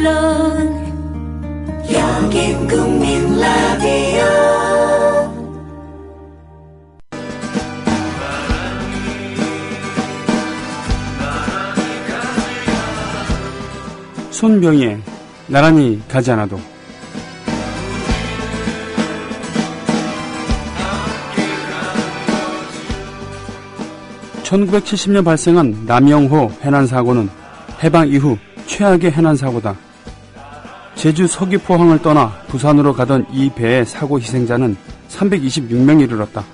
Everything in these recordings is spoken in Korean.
물론 여긴 국민 라디오. 손병희의 나란히 가지 않아도. (1970년) 발생한 남영호 해난사고는 해방 이후 최악의 해난사고다. 제주 서귀포항을 떠나 부산으로 가던 이 배의 사고 희생자는 326명에 이르렀다.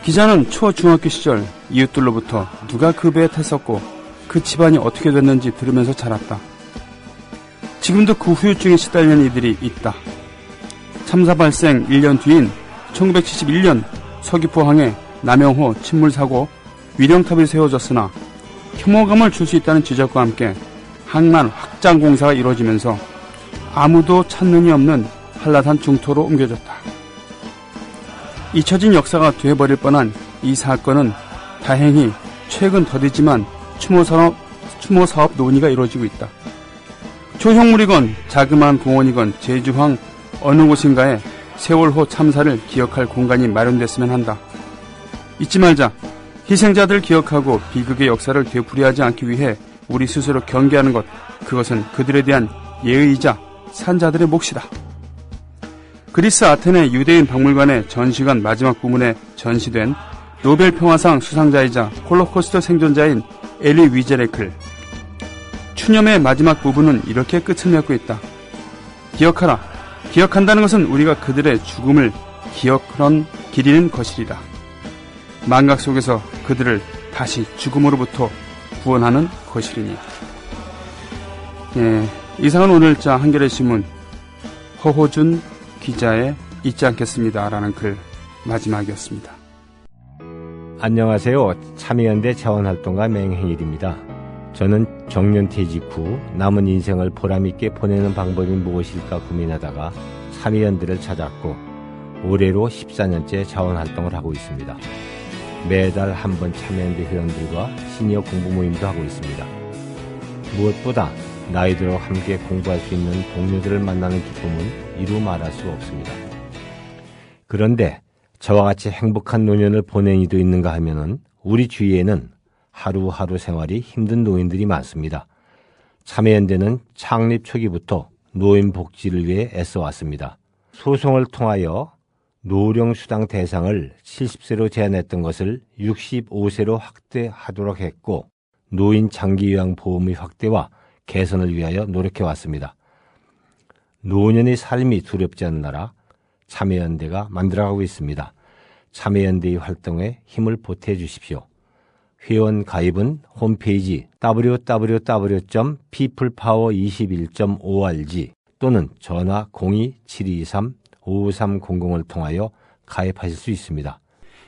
기자는 초중학교 시절 이웃들로부터 누가 그 배에 탔었고 그 집안이 어떻게 됐는지 들으면서 자랐다. 지금도 그 후유증에 시달리는 이들이 있다. 참사 발생 1년 뒤인 1971년 서귀포항에 남영호 침몰사고 위령탑이 세워졌으나 혐오감을 줄 수 있다는 지적과 함께 항만 확장 공사가 이루어지면서 아무도 찾는 이 없는 한라산 중토로 옮겨졌다. 잊혀진 역사가 돼버릴 뻔한 이 사건은 다행히 최근 더디지만 추모사업 논의가 이루어지고 있다. 조형물이건 자그마한 공원이건 제주항 어느 곳인가에 세월호 참사를 기억할 공간이 마련됐으면 한다. 잊지 말자. 희생자들 기억하고 비극의 역사를 되풀이하지 않기 위해 우리 스스로 경계하는 것, 그것은 그들에 대한 예의이자 산자들의 몫이다. 그리스 아테네 유대인 박물관의 전시관 마지막 부분에 전시된 노벨 평화상 수상자이자 홀로코스트 생존자인 엘리 위제레클. 추념의 마지막 부분은 이렇게 끝을 맺고 있다. 기억하라. 기억한다는 것은 우리가 그들의 죽음을 기리는 것이리라. 망각 속에서 그들을 다시 죽음으로부터 구원하는 것이리니. 이상은 오늘자 한겨레 신문 허호준 기자의 잊지 않겠습니다라는 글 마지막이었습니다. 안녕하세요. 참여연대 자원활동가 맹행일입니다. 저는 정년퇴직 후 남은 인생을 보람있게 보내는 방법이 무엇일까 고민하다가 참여연대를 찾았고 올해로 14년째 자원활동을 하고 있습니다. 매달 한 번 참여연대 회원들과 시니어 공부 모임도 하고 있습니다. 무엇보다 나이 들어 함께 공부할 수 있는 동료들을 만나는 기쁨은 이루 말할 수 없습니다. 그런데 저와 같이 행복한 노년을 보낸 이도 있는가 하면은 우리 주위에는 하루하루 생활이 힘든 노인들이 많습니다. 참여연대는 창립 초기부터 노인 복지를 위해 애써왔습니다. 소송을 통하여 노령수당 대상을 70세로 제한했던 것을 65세로 확대하도록 했고 노인 장기요양보험의 확대와 개선을 위하여 노력해왔습니다. 노년의 삶이 두렵지 않는 나라 참여연대가 만들어가고 있습니다. 참여연대의 활동에 힘을 보태해 주십시오. 회원 가입은 홈페이지 www.peoplepower21.org 또는 전화 02-723-5300을 통하여 가입하실 수 있습니다.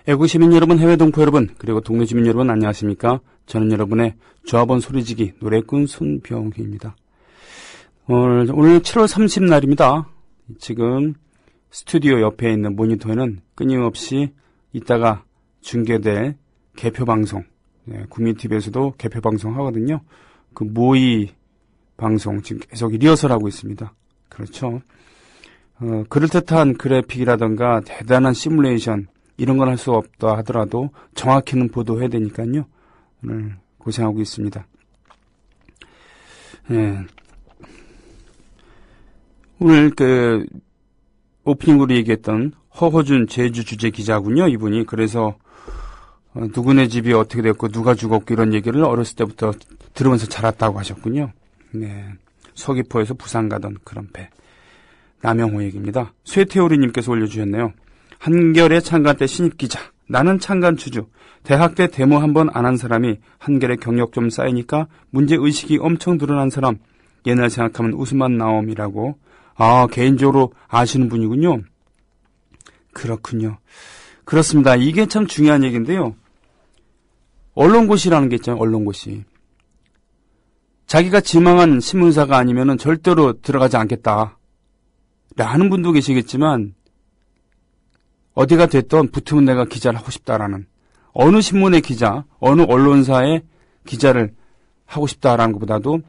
애국시민 여러분, 해외 동포 여러분, 그리고 동네 주민 여러분 안녕하십니까? 저는 여러분의 조합원 소리지기 노래꾼 손병희입니다. 오늘 7월 30날입니다. 지금 스튜디오 옆에 있는 모니터에는 끊임없이 이따가 중계될 개표방송, 국민TV에서도 개표방송 하거든요. 그 모의 방송 지금 계속 리허설하고 있습니다. 그렇죠. 그럴듯한 그래픽이라던가 대단한 시뮬레이션 이런 건 할 수 없다 하더라도 정확히는 보도해야 되니까요. 오늘 고생하고 있습니다. 오늘 오프닝으로 얘기했던 허호준 제주 주재 기자군요. 이분이. 그래서 누구네 집이 어떻게 됐고 누가 죽었고 이런 얘기를 어렸을 때부터 들으면서 자랐다고 하셨군요. 네. 서귀포에서 부산 가던 그런 배. 남영호 얘기입니다. 쇠태오리님께서 올려주셨네요. 한겨레 창간 때 신입기자. 나는 창간 주주. 대학 때 데모 한 번 안 한 사람이 한겨레 경력 좀 쌓이니까 문제의식이 엄청 드러난 사람. 옛날 생각하면 웃음만 나옴이라고. 아, 개인적으로 아시는 분이군요. 그렇군요. 그렇습니다. 이게 참 중요한 얘기인데요. 언론고시라는 게 있잖아요. 언론고시. 자기가 지망한 신문사가 아니면은 절대로 들어가지 않겠다. 라는 분도 계시겠지만 어디가 됐든 붙으면 내가 기자를 하고 싶다라는 어느 신문의 기자, 어느 언론사의 기자를 하고 싶다라는 것보다도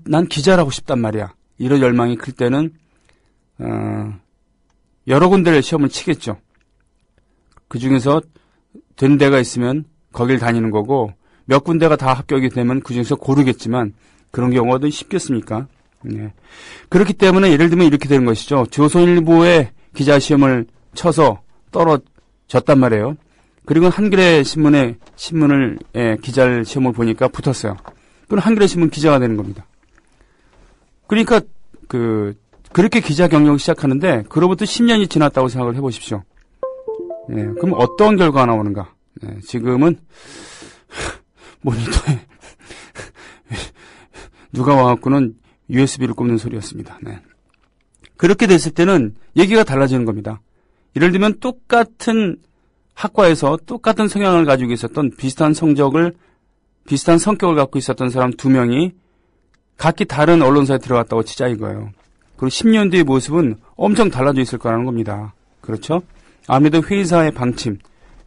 난 기자라고 싶단 말이야. 이런 열망이 클 때는 여러 군데를 시험을 치겠죠. 그 중에서 된 데가 있으면 거길 다니는 거고 몇 군데가 다 합격이 되면 그 중에서 고르겠지만 그런 경우가 쉽겠습니까? 네. 그렇기 때문에 예를 들면 이렇게 되는 것이죠. 조선일보에 기자 시험을 쳐서 떨어졌단 말이에요. 그리고 한겨레 신문을 기자 시험을 보니까 붙었어요. 그럼 한겨레 신문 기자가 되는 겁니다. 그러니까 그렇게 기자 경력을 시작하는데 그로부터 10년이 지났다고 생각을 해보십시오. 네, 그럼 어떤 결과가 나오는가? 네, 지금은 모니터에 누가 와갖고는 USB를 꼽는 소리였습니다. 네. 그렇게 됐을 때는 얘기가 달라지는 겁니다. 예를 들면 똑같은 학과에서 똑같은 성향을 가지고 있었던 비슷한 성격을 갖고 있었던 사람 2명이 각기 다른 언론사에 들어갔다고 치자 이거예요. 그리고 10년 뒤의 모습은 엄청 달라져 있을 거라는 겁니다. 그렇죠? 아무래도 회사의 방침,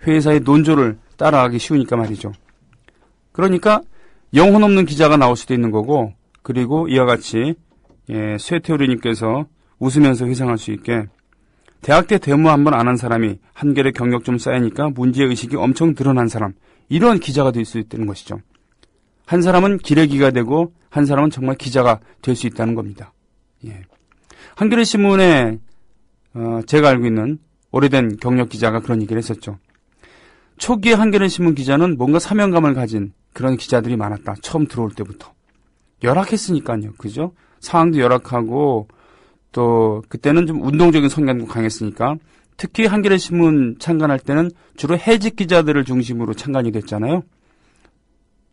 회사의 논조를 따라가기 쉬우니까 말이죠. 그러니까 영혼 없는 기자가 나올 수도 있는 거고, 그리고 이와 같이 쇠태우리님께서 웃으면서 회상할 수 있게 대학 때 데모 한 번 안 한 사람이 한겨레 경력 좀 쌓이니까 문제의식이 엄청 드러난 사람, 이런 기자가 될 수 있다는 것이죠. 한 사람은 기레기가 되고 한 사람은 정말 기자가 될 수 있다는 겁니다. 예. 한겨레 신문에 제가 알고 있는 오래된 경력 기자가 그런 얘기를 했었죠. 초기에 한겨레 신문 기자는 뭔가 사명감을 가진 그런 기자들이 많았다. 처음 들어올 때부터. 열악했으니까요. 그죠? 상황도 열악하고 또 그때는 좀 운동적인 성향도 강했으니까 특히 한겨레 신문 창간할 때는 주로 해직 기자들을 중심으로 창간이 됐잖아요.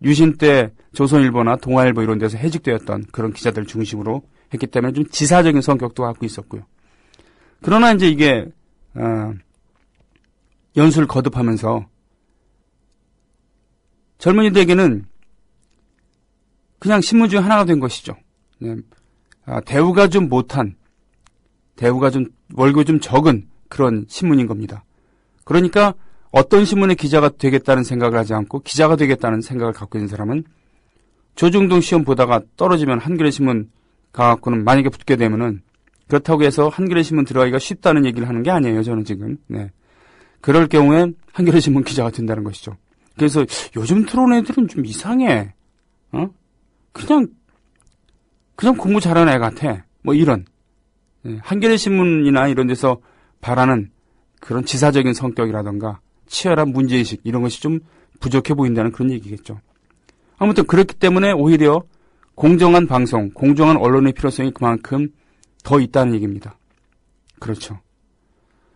유신 때 조선일보나 동아일보 이런 데서 해직되었던 그런 기자들 중심으로 했기 때문에 좀 지사적인 성격도 갖고 있었고요. 그러나 이제 이게 연수를 거듭하면서 젊은이들에게는 그냥 신문 중에 하나가 된 것이죠. 대우가 좀 못한, 월급이 좀 적은 그런 신문인 겁니다. 그러니까 어떤 신문의 기자가 되겠다는 생각을 하지 않고 기자가 되겠다는 생각을 갖고 있는 사람은 조중동 시험 보다가 떨어지면 한겨레 신문 가갖고는 만약에 붙게 되면은 그렇다고 해서 한겨레 신문 들어가기가 쉽다는 얘기를 하는 게 아니에요. 저는 지금. 네. 그럴 경우엔 한겨레 신문 기자가 된다는 것이죠. 그래서 요즘 들어온 애들은 좀 이상해. 그냥 공부 잘하는 애 같아. 뭐 이런. 네. 한겨레 신문이나 이런 데서 바라는 그런 지사적인 성격이라던가 치열한 문제의식 이런 것이 좀 부족해 보인다는 그런 얘기겠죠. 아무튼 그렇기 때문에 오히려 공정한 방송, 공정한 언론의 필요성이 그만큼 더 있다는 얘기입니다. 그렇죠.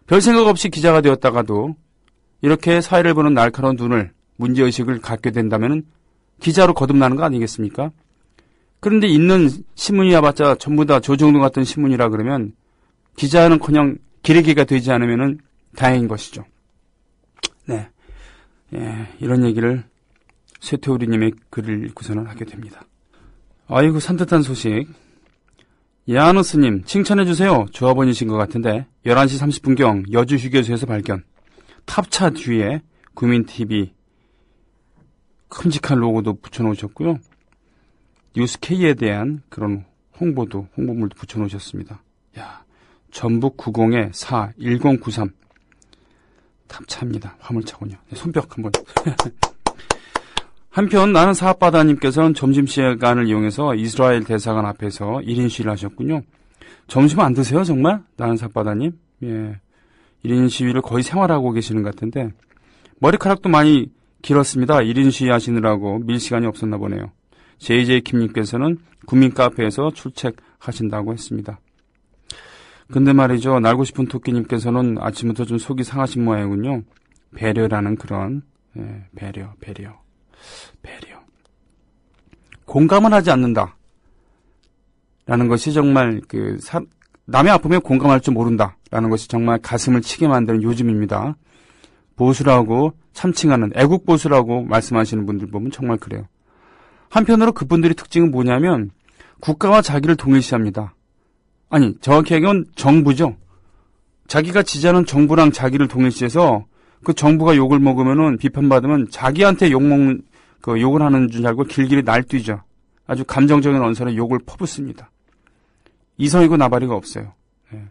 별 생각 없이 기자가 되었다가도 이렇게 사회를 보는 날카로운 눈을, 문제의식을 갖게 된다면 기자로 거듭나는 거 아니겠습니까? 그런데 있는 신문이야봤자 전부 다 조정동 같은 신문이라 그러면 기자는커녕 기레기가 되지 않으면 다행인 것이죠. 네, 이런 얘기를 쇠태우리님의 글을 읽고서는 하게 됩니다. 아이고 산뜻한 소식. 야누스님 칭찬해주세요. 조합원이신 것 같은데 11시 30분경 여주 휴게소에서 발견. 탑차 뒤에 구민TV 큼직한 로고도 붙여놓으셨고요. 뉴스K에 대한 그런 홍보물도 붙여놓으셨습니다. 야, 전북 90-4 1093 탑차입니다. 화물차군요. 손뼉 한번. 한편 나는 사업바다님께서는 점심시간을 이용해서 이스라엘 대사관 앞에서 1인 시위를 하셨군요. 점심 안 드세요 정말? 나는 사업바다님? 예, 1인 시위를 거의 생활하고 계시는 것 같은데 머리카락도 많이 길었습니다. 1인 시위 하시느라고 밀 시간이 없었나 보네요. JJ킴님께서는 국민카페에서 출첵하신다고 했습니다. 근데 말이죠. 날고 싶은 토끼님께서는 아침부터 좀 속이 상하신 모양이군요. 배려라는 그런 배려. 공감을 하지 않는다. 라는 것이 정말 남의 아픔에 공감할 줄 모른다. 라는 것이 정말 가슴을 치게 만드는 요즘입니다. 보수라고 참칭하는 애국보수라고 말씀하시는 분들 보면 정말 그래요. 한편으로 그분들의 특징은 뭐냐면 국가와 자기를 동일시합니다. 아니 정확히 얘기하면 정부죠. 자기가 지지하는 정부랑 자기를 동일시해서 그 정부가 욕을 먹으면은 비판받으면 자기한테 욕을 하는 줄 알고 길길이 날뛰죠. 아주 감정적인 언사로 욕을 퍼붓습니다. 이성이고 나발이가 없어요. 예.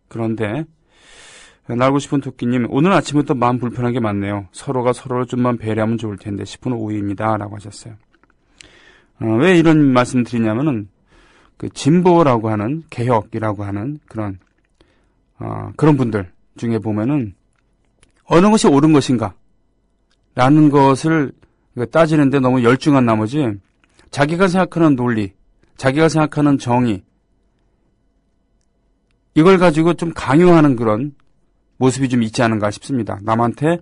그런데 날고 싶은 토끼님, 오늘 아침부터 마음 불편한 게 많네요. 서로가 서로를 좀만 배려하면 좋을 텐데 싶은 오후입니다. 라고 하셨어요. 왜 이런 말씀 드리냐면은 그 진보라고 하는, 개혁이라고 하는 그런 분들 중에 보면은 어느 것이 옳은 것인가 라는 것을 따지는데 너무 열중한 나머지 자기가 생각하는 논리, 자기가 생각하는 정의, 이걸 가지고 좀 강요하는 그런 모습이 좀 있지 않은가 싶습니다. 남한테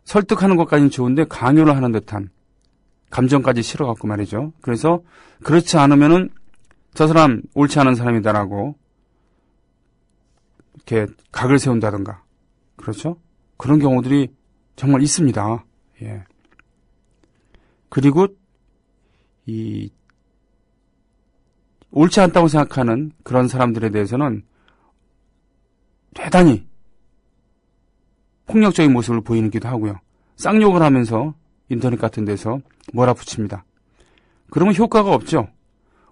설득하는 것까지는 좋은데 강요를 하는 듯한 감정까지 실어갖고 말이죠. 그래서 그렇지 않으면은 저 사람 옳지 않은 사람이다라고 이렇게 각을 세운다든가, 그렇죠? 그런 경우들이 정말 있습니다. 예. 그리고 옳지 않다고 생각하는 그런 사람들에 대해서는 대단히 폭력적인 모습을 보이기도 하고요. 쌍욕을 하면서 인터넷 같은 데서 몰아붙입니다. 그러면 효과가 없죠.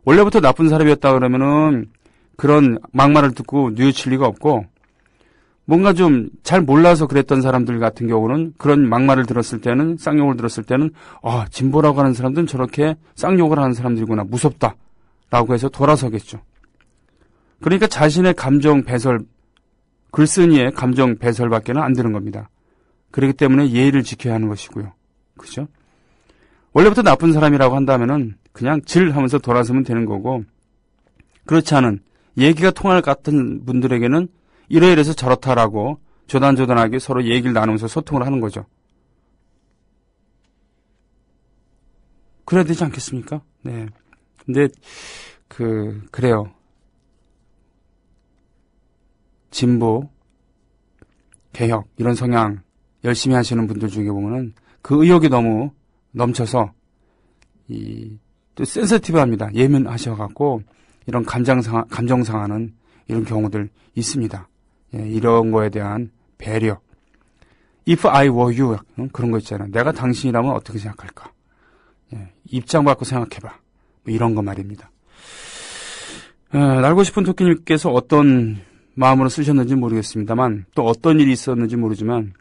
원래부터 나쁜 사람이었다 그러면은 그런 막말을 듣고 뉘우칠 리가 없고, 뭔가 좀 잘 몰라서 그랬던 사람들 같은 경우는 그런 막말을 들었을 때는, 쌍욕을 들었을 때는 진보라고 하는 사람들은 저렇게 쌍욕을 하는 사람들이구나, 무섭다 라고 해서 돌아서겠죠. 그러니까 자신의 감정 배설, 글쓴이의 감정 배설밖에는 안 되는 겁니다. 그렇기 때문에 예의를 지켜야 하는 것이고요. 그죠? 원래부터 나쁜 사람이라고 한다면은 그냥 질 하면서 돌아서면 되는 거고, 그렇지 않은 얘기가 통할 것 같은 분들에게는 이래서 저렇다라고 조단조단하게 서로 얘기를 나누면서 소통을 하는 거죠. 그래야 되지 않겠습니까? 네. 근데 그래요. 진보, 개혁 이런 성향 열심히 하시는 분들 중에 보면은 그 의욕이 너무 넘쳐서 또 센서티브합니다. 예민하셔갖고 이런 감정 상하는 이런 경우들 있습니다. 예, 이런 거에 대한 배려. If I were you, 그런 거 있잖아요. 내가 당신이라면 어떻게 생각할까? 예, 입장 바꿔 생각해봐. 뭐 이런 거 말입니다. 날고 싶은 토끼님께서 어떤 마음으로 쓰셨는지 모르겠습니다만, 또 어떤 일이 있었는지 모르지만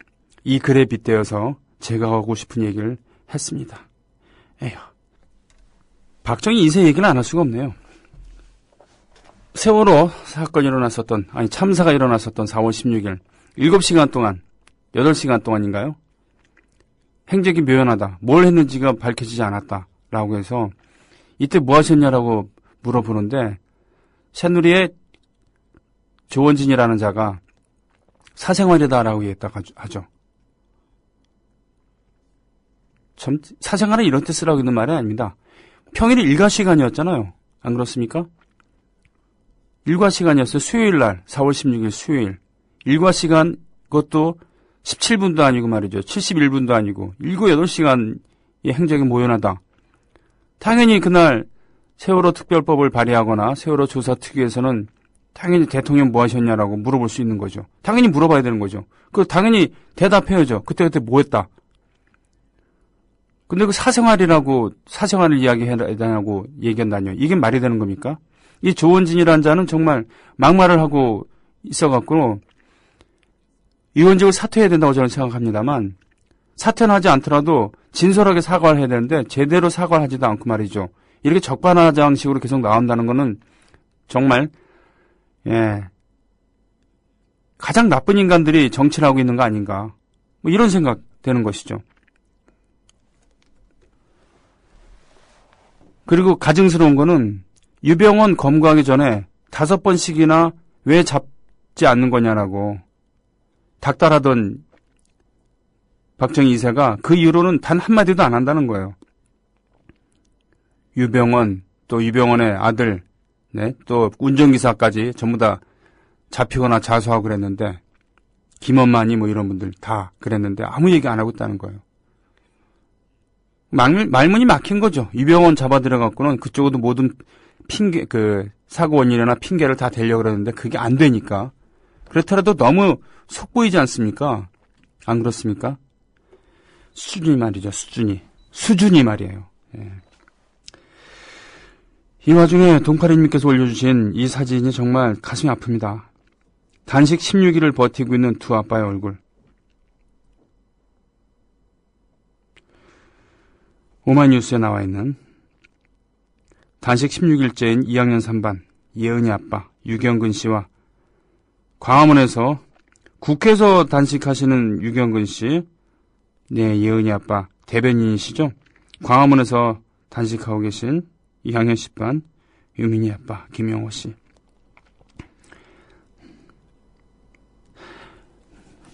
이 글에 빗대어서 제가 하고 싶은 얘기를 했습니다. 에휴, 박정희 2세 얘기는 안 할 수가 없네요. 세월호 사건이 참사가 일어났었던 4월 16일 7시간 동안, 8시간 동안인가요? 행적이 묘연하다. 뭘 했는지가 밝혀지지 않았다라고 해서 이때 뭐 하셨냐라고 물어보는데, 새누리의 조원진이라는 자가 사생활이다라고 얘기했다고 하죠. 참, 사생활은 이런 때 쓰라고 있는 말이 아닙니다. 평일이 일과 시간이었잖아요. 안 그렇습니까? 일과 시간이었어요. 수요일 날, 4월 16일 수요일. 일과 시간, 그것도 17분도 아니고 말이죠. 71분도 아니고 7, 8시간의 행적이 모연하다. 당연히 그날 세월호 특별법을 발의하거나 세월호 조사특위에서는 당연히 대통령 뭐 하셨냐라고 물어볼 수 있는 거죠. 당연히 물어봐야 되는 거죠. 당연히 대답해야죠. 그때 뭐 했다. 근데 그 사생활을 이야기해야 되냐고 얘기한다뇨. 이게 말이 되는 겁니까? 이 조원진이라는 자는 정말 막말을 하고 있어갖고 의원직을 사퇴해야 된다고 저는 생각합니다만, 사퇴는 하지 않더라도 진솔하게 사과를 해야 되는데 제대로 사과를 하지도 않고 말이죠. 이렇게 적반하장식으로 계속 나온다는 거는 정말 가장 나쁜 인간들이 정치를 하고 있는 거 아닌가, 뭐 이런 생각 되는 것이죠. 그리고 가증스러운 거는 유병원 검거하기 전에 5번씩이나 왜 잡지 않는 거냐라고 닥달하던 박정희 2세가 그 이후로는 단 한마디도 안 한다는 거예요. 유병원, 또 유병원의 아들, 또 운전기사까지 전부 다 잡히거나 자수하고 그랬는데, 김원만이 뭐 이런 분들 다 그랬는데 아무 얘기 안 하고 있다는 거예요. 말문이 막힌 거죠. 유병원 잡아들여갖고는 그쪽으로 모든 핑계, 사고 원인이나 핑계를 다 대려고 그러는데 그게 안 되니까. 그렇더라도 너무 속보이지 않습니까? 안 그렇습니까? 수준이 말이죠, 수준이 말이에요. 예. 이 와중에 동파리님께서 올려주신 이 사진이 정말 가슴이 아픕니다. 단식 16일을 버티고 있는 두 아빠의 얼굴. 오마이뉴스에 나와 있는 단식 16일째인 2학년 3반 예은이 아빠 유경근 씨와 광화문에서 국회에서 단식하시는 유경근 씨, 네, 예은이 아빠 대변인이시죠? 광화문에서 단식하고 계신 2학년 10반 유민이 아빠 김영호 씨.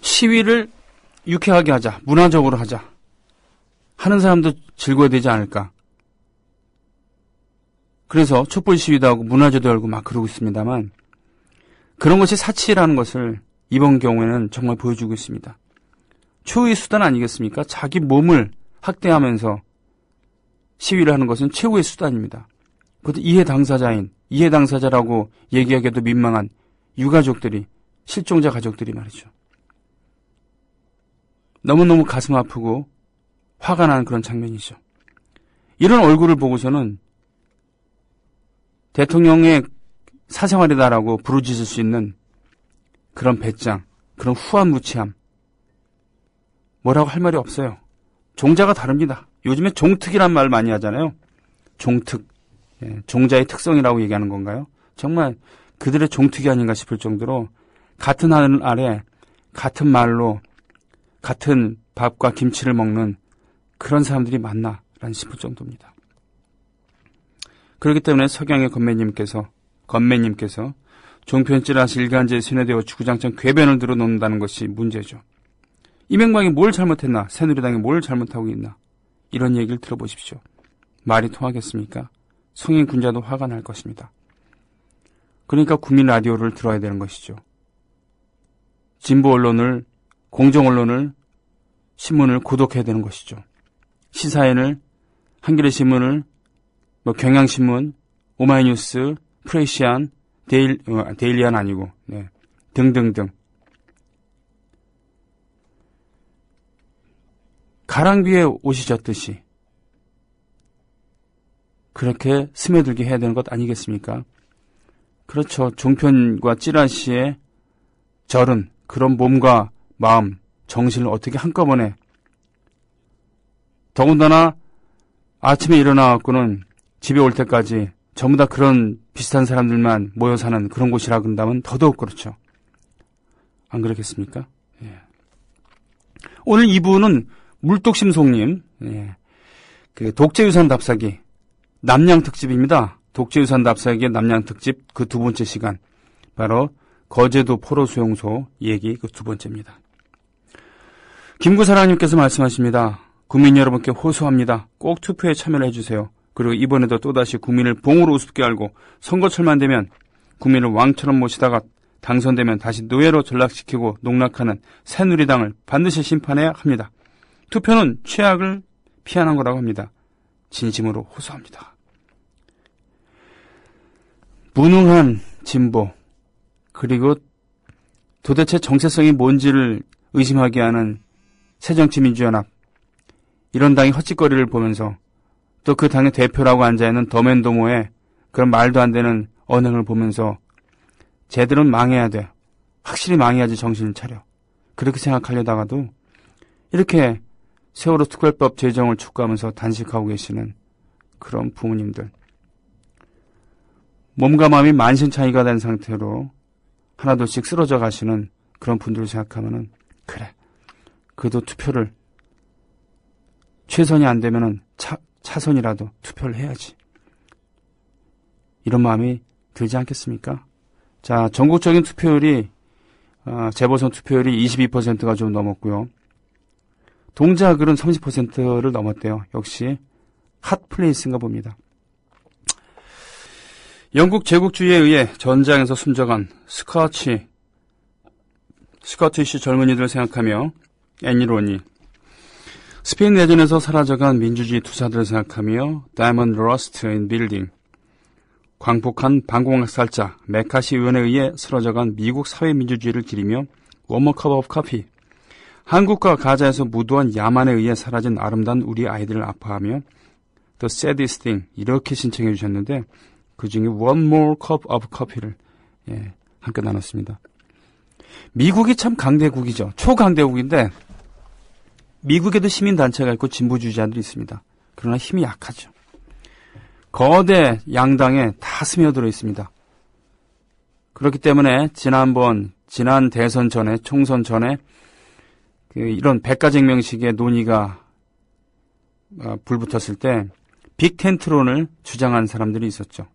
시위를 유쾌하게 하자, 문화적으로 하자. 하는 사람도 즐거워야 되지 않을까. 그래서 촛불 시위도 하고 문화제도 열고 막 그러고 있습니다만 그런 것이 사치라는 것을 이번 경우에는 정말 보여주고 있습니다. 최후의 수단 아니겠습니까? 자기 몸을 학대하면서 시위를 하는 것은 최후의 수단입니다. 그것도 이해 당사자라고 얘기하기에도 민망한 유가족들이, 실종자 가족들이 말이죠. 너무너무 가슴 아프고 화가 나는 그런 장면이죠. 이런 얼굴을 보고서는 대통령의 사생활이다라고 부르짖을 수 있는 그런 배짱, 그런 후한무치함, 뭐라고 할 말이 없어요. 종자가 다릅니다. 요즘에 종특이란 말 많이 하잖아요. 종특, 종자의 특성이라고 얘기하는 건가요? 정말 그들의 종특이 아닌가 싶을 정도로 같은 하늘 아래 같은 말로 같은 밥과 김치를 먹는 그런 사람들이 많나라는 싶을 정도입니다. 그렇기 때문에 석양의 건매님께서 종편 찌라시 일간지에 순회되어 주구장창 궤변을 들어놓는다는 것이 문제죠. 이명박이 뭘 잘못했나? 새누리당이 뭘 잘못하고 있나? 이런 얘기를 들어보십시오. 말이 통하겠습니까? 성인 군자도 화가 날 것입니다. 그러니까 국민 라디오를 들어야 되는 것이죠. 진보 언론을, 공정 언론을, 신문을 구독해야 되는 것이죠. 시사인을, 한겨레 신문을, 경향신문, 오마이뉴스, 프레시안, 데일리안 아니고, 네, 등등등. 가랑비에 옷이 젖듯이 그렇게 스며들게 해야 되는 것 아니겠습니까? 그렇죠. 종편과 찌라시에 절은 그런 몸과 마음, 정신을 어떻게 한꺼번에, 더군다나 아침에 일어나갖고는 집에 올 때까지 전부 다 그런 비슷한 사람들만 모여 사는 그런 곳이라 그런다면 더더욱 그렇죠. 안 그렇겠습니까? 예. 오늘 2부는 물독심송님, 예. 그 독재유산 답사기 남양특집입니다. 독재유산 답사기의 남양특집 그 두 번째 시간, 바로 거제도 포로수용소 얘기 그 두 번째입니다. 김구사랑님께서 말씀하십니다. 국민 여러분께 호소합니다. 꼭 투표에 참여를 해주세요. 그리고 이번에도 또다시 국민을 봉으로 우습게 알고 선거철만 되면 국민을 왕처럼 모시다가 당선되면 다시 노예로 전락시키고 농락하는 새누리당을 반드시 심판해야 합니다. 투표는 최악을 피하는 거라고 합니다. 진심으로 호소합니다. 무능한 진보, 그리고 도대체 정체성이 뭔지를 의심하게 하는 새정치민주연합, 이런 당이 헛짓거리를 보면서 또 그 당의 대표라고 앉아있는 더맨도모의 그런 말도 안 되는 언행을 보면서 쟤들은 망해야 돼. 확실히 망해야지 정신을 차려. 그렇게 생각하려다가도 이렇게 세월호 특별법 제정을 촉구하면서 단식하고 계시는 그런 부모님들, 몸과 마음이 만신창이가 된 상태로 하나둘씩 쓰러져 가시는 그런 분들을 생각하면은, 그래, 그래도 투표를 최선이 안 되면은 차선이라도 투표를 해야지, 이런 마음이 들지 않겠습니까? 자, 전국적인 투표율이 재보선 투표율이 22%가 좀 넘었고요. 동작을은 30%를 넘었대요. 역시 핫플레이스인가 봅니다. 영국 제국주의에 의해 전장에서 숨져간 스코티시 젊은이들을 생각하며 애니 로니, 스페인 내전에서 사라져간 민주주의 투사들을 생각하며 다이먼드 러스트 인 빌딩, 광폭한 반공학살자 메카시 의원에 의해 쓰러져간 미국 사회민주주의를 기리며 One More Cup of Coffee, 한국과 가자에서 무도한 야만에 의해 사라진 아름다운 우리 아이들을 아파하며 The Saddest Thing, 이렇게 신청해 주셨는데, 그 중에 One More Cup of Coffee를 함께 나눴습니다. 미국이 참 강대국이죠. 초강대국인데 미국에도 시민단체가 있고 진보주의자들이 있습니다. 그러나 힘이 약하죠. 거대 양당에 다 스며들어 있습니다. 그렇기 때문에 지난 대선 전에, 총선 전에 이런 백가쟁명식의 논의가 불붙었을 때 빅텐트론을 주장한 사람들이 있었죠.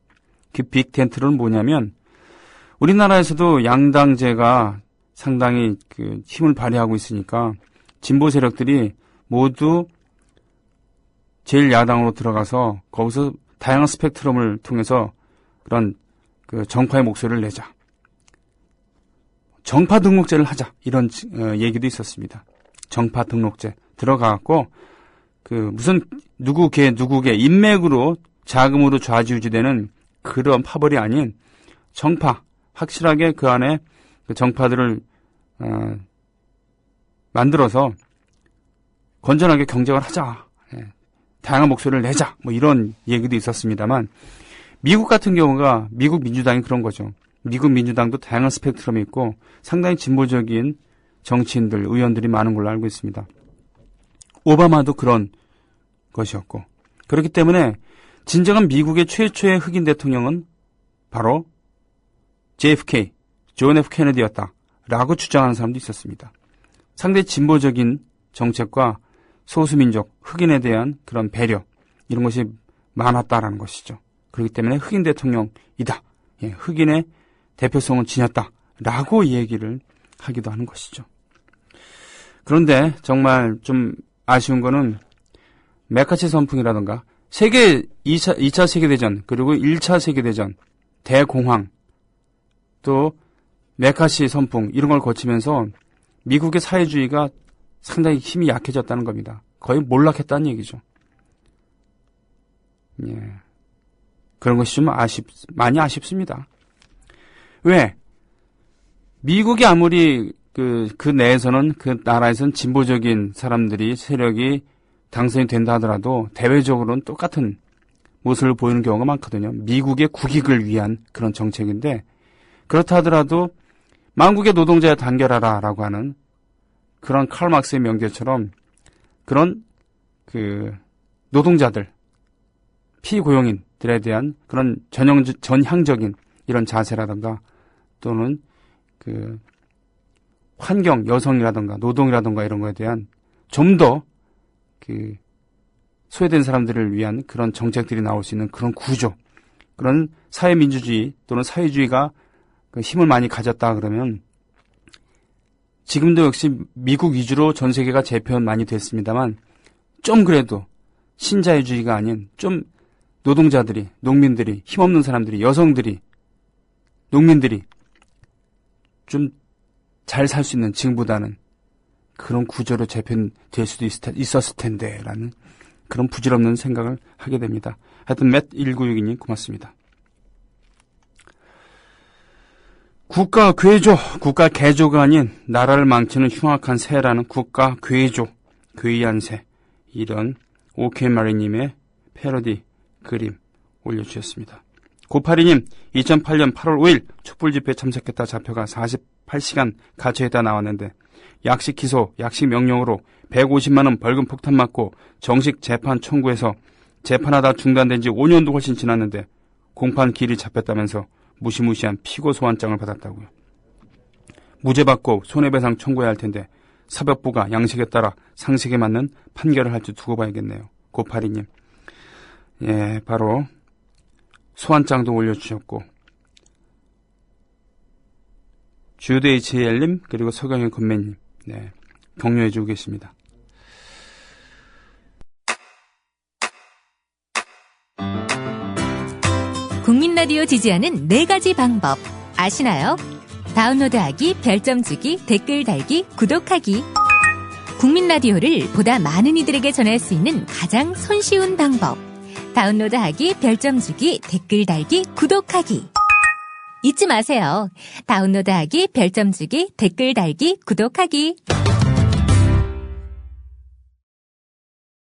그 빅텐트론은 뭐냐면 우리나라에서도 양당제가 상당히 힘을 발휘하고 있으니까 진보 세력들이 모두 제1야당으로 들어가서 거기서 다양한 스펙트럼을 통해서 그런 정파의 목소리를 내자. 정파 등록제를 하자. 이런 얘기도 있었습니다. 정파 등록제 들어가갖고 무슨 누구계 인맥으로 자금으로 좌지우지되는 그런 파벌이 아닌 정파, 확실하게 그 안에 그 정파들을 만들어서 건전하게 경쟁을 하자. 다양한 목소리를 내자. 뭐 이런 얘기도 있었습니다만 미국 같은 경우가 미국 민주당이 그런 거죠. 미국 민주당도 다양한 스펙트럼이 있고 상당히 진보적인 정치인들, 의원들이 많은 걸로 알고 있습니다. 오바마도 그런 것이었고 그렇기 때문에 진정한 미국의 최초의 흑인 대통령은 바로 JFK, 존 F 케네디였다라고 주장하는 사람도 있었습니다. 상당히 진보적인 정책과 소수민족, 흑인에 대한 그런 배려 이런 것이 많았다라는 것이죠. 그렇기 때문에 흑인 대통령이다. 흑인의 대표성은 지녔다라고 얘기를 하기도 하는 것이죠. 그런데 정말 좀 아쉬운 거는 메카치 선풍이라든가 2차 세계대전 그리고 1차 세계대전, 대공황 또 메카시 선풍 이런 걸 거치면서 미국의 사회주의가 상당히 힘이 약해졌다는 겁니다. 거의 몰락했다는 얘기죠. 그런 것이 좀 많이 아쉽습니다. 왜? 미국이 아무리 그 내에서는 그 나라에서는 진보적인 사람들이 세력이 당선이 된다 하더라도 대외적으로는 똑같은 모습을 보이는 경우가 많거든요. 미국의 국익을 위한 그런 정책인데 그렇다 하더라도 만국의 노동자에 단결하라라고 하는 그런 칼 막스의 명제처럼 그런 노동자들, 피고용인들에 대한 그런 전향적인 이런 자세라든가 또는 환경, 여성이라든가 노동이라든가 이런 거에 대한 좀 더 소외된 사람들을 위한 그런 정책들이 나올 수 있는 그런 구조, 그런 사회민주주의 또는 사회주의가 힘을 많이 가졌다 그러면 지금도 역시 미국 위주로 전 세계가 재편 많이 됐습니다만 좀 그래도 신자유주의가 아닌 좀 노동자들이, 농민들이, 힘없는 사람들이, 여성들이, 농민들이 좀 잘 살 수 있는 지금보다는 그런 구조로 재편될 수도 있었을 텐데 라는 그런 부질없는 생각을 하게 됩니다. 하여튼 맷1962님 고맙습니다. 국가 괴조, 국가 개조가 아닌 나라를 망치는 흉악한 새라는 국가 괴조, 괴이한 새 이런 오케마리님의 패러디 그림 올려주셨습니다. 고파리님 2008년 8월 5일 촛불집회에 참석했다 잡혀가 48시간 갇혀있다 나왔는데 약식 기소, 약식 명령으로 150만 원 벌금 폭탄 맞고 정식 재판 청구해서 재판하다 중단된 지 5년도 훨씬 지났는데 공판 기일이 잡혔다면서 무시무시한 피고 소환장을 받았다고요. 무죄 받고 손해배상 청구해야 할 텐데 사법부가 양식에 따라 상식에 맞는 판결을 할지 두고 봐야겠네요. 고파리님. 바로 소환장도 올려주셨고 주드 HL님 그리고 서경현 건매님 격려해주고 계십니다. 국민라디오 지지하는 4가지 방법 아시나요? 다운로드하기, 별점 주기, 댓글 달기, 구독하기. 국민라디오를 보다 많은 이들에게 전할 수 있는 가장 손쉬운 방법. 다운로드하기, 별점 주기, 댓글 달기, 구독하기. 잊지 마세요. 다운로드하기, 별점 주기, 댓글 달기, 구독하기.